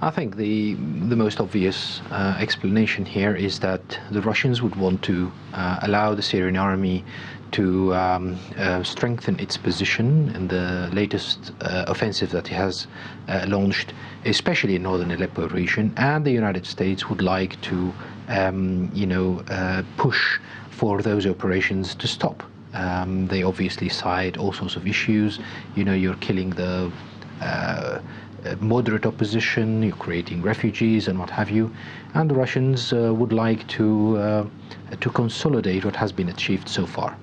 I think the most obvious explanation here is that the Russians would want to allow the Syrian army to strengthen its position in the latest offensive that it has launched, especially in northern Aleppo region, and the United States would like to push for those operations to stop. They obviously cite all sorts of issues. You're killing the moderate opposition, you're creating refugees and what have you, and the Russians would like to consolidate what has been achieved so far.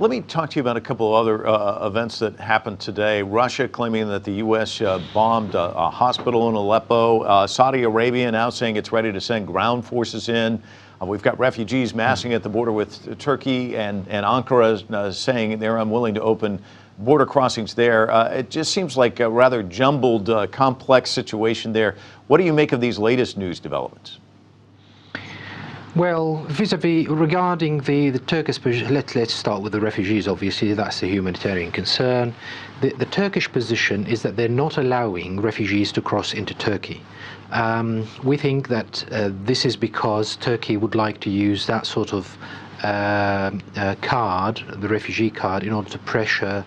Let me talk to you about a couple of other events that happened today. Russia claiming that the U.S. bombed a hospital in Aleppo. Saudi Arabia now saying it's ready to send ground forces in. We've got refugees massing at the border with Turkey, and Ankara saying they're unwilling to open border crossings there. It just seems like a rather jumbled, complex situation there. What do you make of these latest news developments? Well, vis-a-vis regarding the Turkish position, let's start with the refugees. Obviously, that's a humanitarian concern. The Turkish position is that they're not allowing refugees to cross into Turkey. We think that this is because Turkey would like to use that sort of card, the refugee card, in order to pressure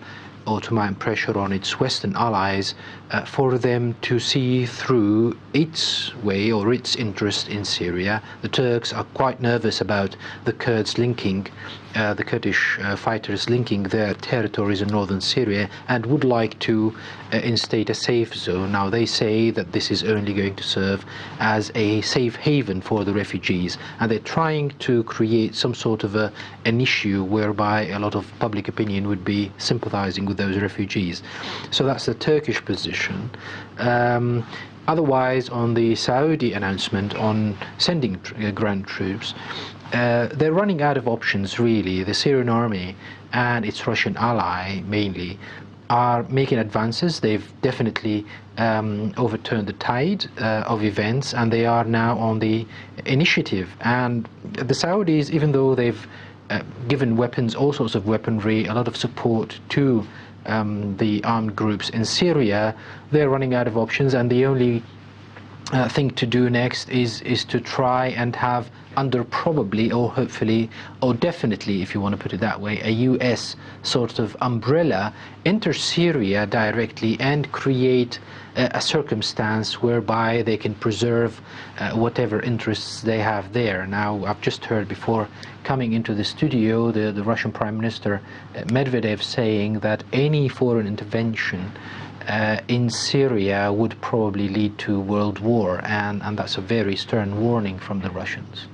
or to mount pressure on its Western allies for them to see through its way or its interest in Syria. The Turks are quite nervous about the Kurds linking, the Kurdish fighters linking their territories in northern Syria, and would like to instate a safe zone. Now, they say that this is only going to serve as a safe haven for the refugees, and they're trying to create some sort of an issue whereby a lot of public opinion would be sympathizing with those refugees. So that's the Turkish position. Otherwise, on the Saudi announcement on sending ground troops, they're running out of options, really. The Syrian army and its Russian ally, mainly, are making advances. They've definitely overturned the tide of events, and they are now on the initiative. And the Saudis, even though they've given weapons, all sorts of weaponry, a lot of support to the armed groups in Syria, they're running out of options, and the only thing to do next is to try and have, under probably or hopefully or definitely, if you want to put it that way, a US sort of umbrella, enter Syria directly and create a circumstance whereby they can preserve whatever interests they have there. Now, I've just heard before coming into the studio the Russian Prime Minister Medvedev saying that any foreign intervention in Syria would probably lead to world war, and that's a very stern warning from the Russians.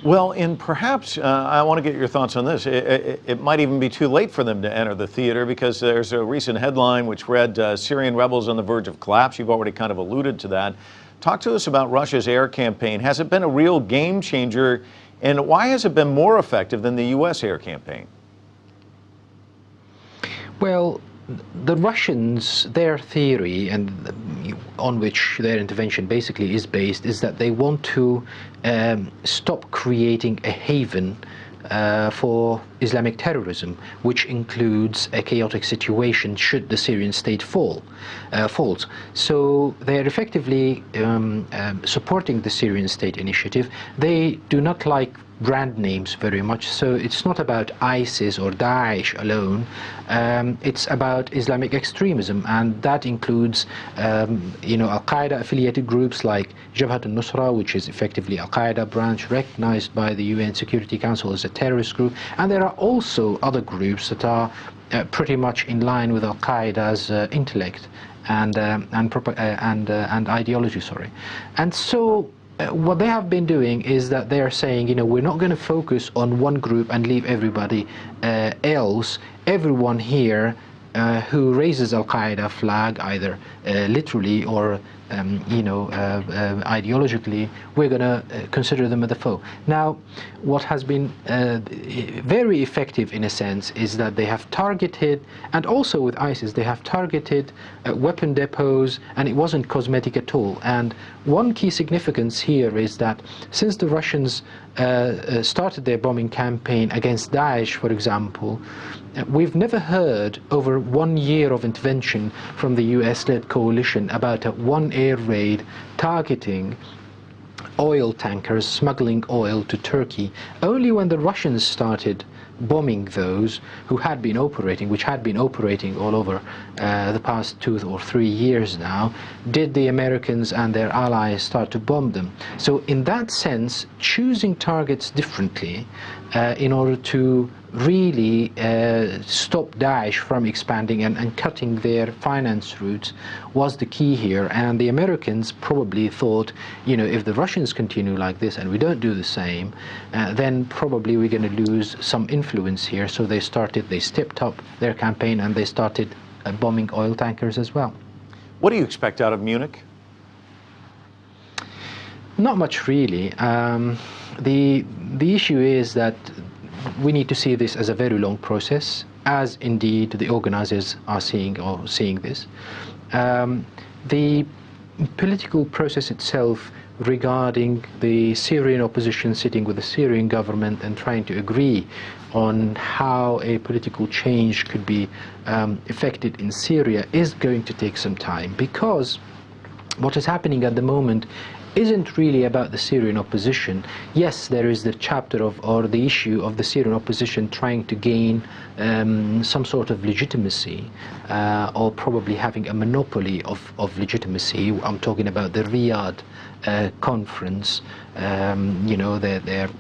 Well, and perhaps, I want to get your thoughts on this. It might even be too late for them to enter the theater, because there's a recent headline which read, Syrian rebels on the verge of collapse. You've already kind of alluded to that. Talk to us about Russia's air campaign. Has it been a real game changer, and why has it been more effective than the U.S. air campaign? Well, the Russians, their theory, and on which their intervention basically is based, is that they want to stop creating a haven for Islamic terrorism, which includes a chaotic situation should the Syrian state falls. So they're effectively supporting the Syrian state initiative. They do not like brand names very much, so it's not about ISIS or Daesh alone. It's about Islamic extremism, and that includes Al-Qaeda affiliated groups like Jabhat al-Nusra, which is effectively Al-Qaeda branch recognized by the UN Security Council as a terrorist group, and there are also other groups that are pretty much in line with Al-Qaeda's intellect and ideology. And so what they have been doing is that they are saying, we're not going to focus on one group and leave everybody else. Everyone here who raises Al-Qaeda flag, either literally or ideologically, we're going to consider them as a foe. Now, what has been very effective in a sense is that they have targeted, and also with ISIS, they have targeted weapon depots, and it wasn't cosmetic at all. And one key significance here is that since the Russians started their bombing campaign against Daesh, for example, we've never heard over 1 year of intervention from the US-led coalition about one air raid targeting oil tankers smuggling oil to Turkey. Only when the Russians started bombing those who had been operating, which had been operating all over the past 2 or 3 years now, did the Americans and their allies start to bomb them. So in that sense, choosing targets differently in order to really stop Daesh from expanding and cutting their finance routes was the key here. And the Americans probably thought, you know, if the Russians continue like this and we don't do the same, then probably we're going to lose some influence here. So they stepped up their campaign and they started bombing oil tankers as well. What do you expect out of Munich? Not much really. The issue is that we need to see this as a very long process, as indeed the organizers are seeing this. The political process itself regarding the Syrian opposition sitting with the Syrian government and trying to agree on how a political change could be effected in Syria is going to take some time, because what is happening at the moment isn't really about the Syrian opposition. Yes, there is the chapter of, or the issue of the Syrian opposition trying to gain some sort of legitimacy, or probably having a monopoly of legitimacy. I'm talking about the Riyadh conference. You know, they're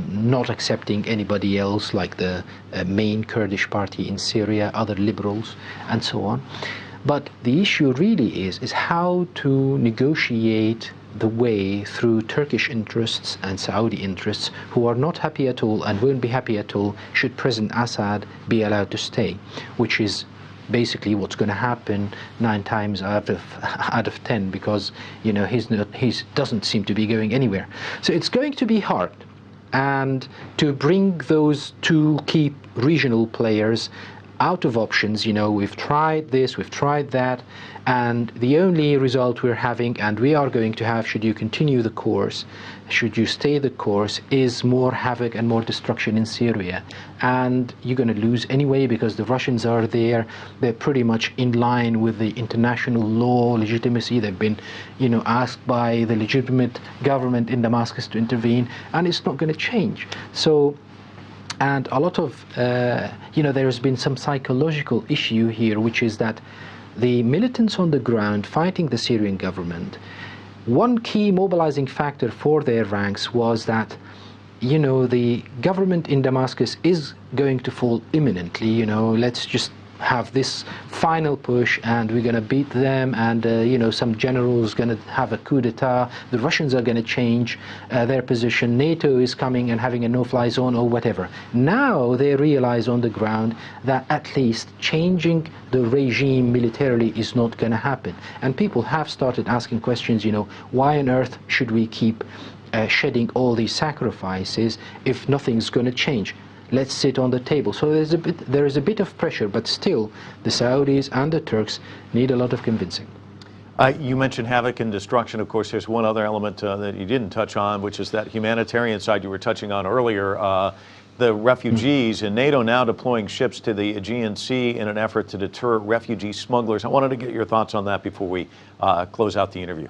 not accepting anybody else, like the main Kurdish party in Syria, other liberals, and so on. But the issue really is how to negotiate the way through Turkish interests and Saudi interests, who are not happy at all and won't be happy at all should President Assad be allowed to stay, which is basically what's going to happen 9 times out of 10, because, you know, he doesn't seem to be going anywhere. So it's going to be hard, and to bring those 2 key regional players out of options. You know, we've tried this, we've tried that, and the only result we're having, and we are going to have, should you continue the course, should you stay the course, is more havoc and more destruction in Syria. And you're going to lose anyway, because the Russians are there. They're pretty much in line with the international law legitimacy. They've been, you know, asked by the legitimate government in Damascus to intervene, and it's not going to change. So, and a lot of, you know, there has been some psychological issue here, which is that the militants on the ground fighting the Syrian government, one key mobilizing factor for their ranks was that, you know, the government in Damascus is going to fall imminently. You know, let's just have this final push and we're going to beat them, and you know, some generals going to have a coup d'etat, the Russians are going to change their position, NATO is coming and having a no-fly zone or whatever. Now they realize on the ground that at least changing the regime militarily is not going to happen, and people have started asking questions, you know, why on earth should we keep shedding all these sacrifices if nothing's going to change? Let's sit on the table. So there is a bit of pressure, but still the Saudis and the Turks need a lot of convincing. You mentioned havoc and destruction. Of course, there's one other element that you didn't touch on, which is that humanitarian side you were touching on earlier. The refugees, and NATO now deploying ships to the Aegean Sea in an effort to deter refugee smugglers. I wanted to get your thoughts on that before we close out the interview.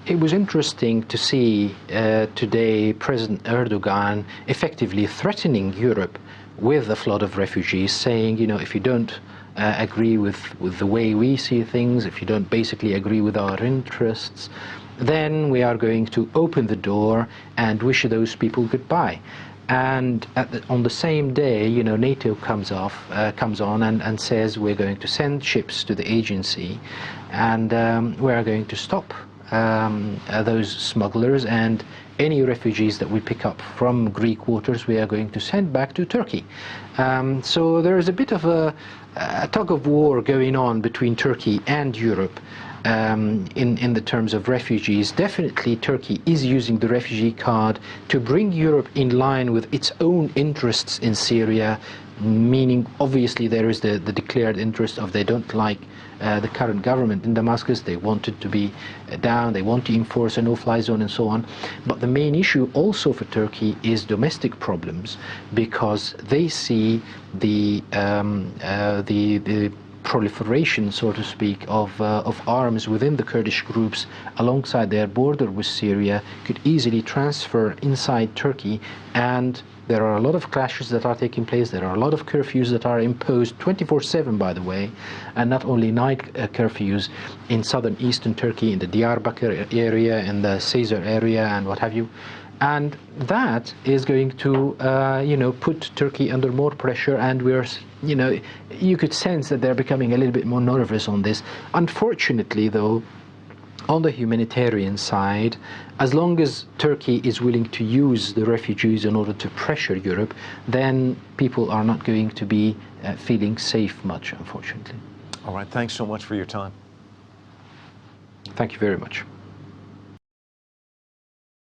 It was interesting to see today President Erdogan effectively threatening Europe with a flood of refugees, saying, you know, if you don't agree with the way we see things, if you don't basically agree with our interests, then we are going to open the door and wish those people goodbye. And on the same day, you know, NATO comes on and says we're going to send ships to the Aegean Sea, and we are going to stop those smugglers, and any refugees that we pick up from Greek waters we are going to send back to Turkey. So there is a bit of a tug of war going on between Turkey and Europe in the terms of refugees. Definitely Turkey is using the refugee card to bring Europe in line with its own interests in Syria, meaning obviously there is the declared interest of they don't like the current government in Damascus. They want it to be down, they want to enforce a no-fly zone and so on. But the main issue also for Turkey is domestic problems, because they see the proliferation, so to speak, of arms within the Kurdish groups alongside their border with Syria could easily transfer inside Turkey, and there are a lot of clashes that are taking place. There are a lot of curfews that are imposed 24/7, by the way, and not only night curfews in southern eastern Turkey, in the Diyarbakir area, in the Cesar area, and what have you. And that is going to, put Turkey under more pressure, and you could sense that they're becoming a little bit more nervous on this. Unfortunately, though, on the humanitarian side, as long as Turkey is willing to use the refugees in order to pressure Europe, then people are not going to be feeling safe much, unfortunately. All right, thanks so much for your time. Thank you very much.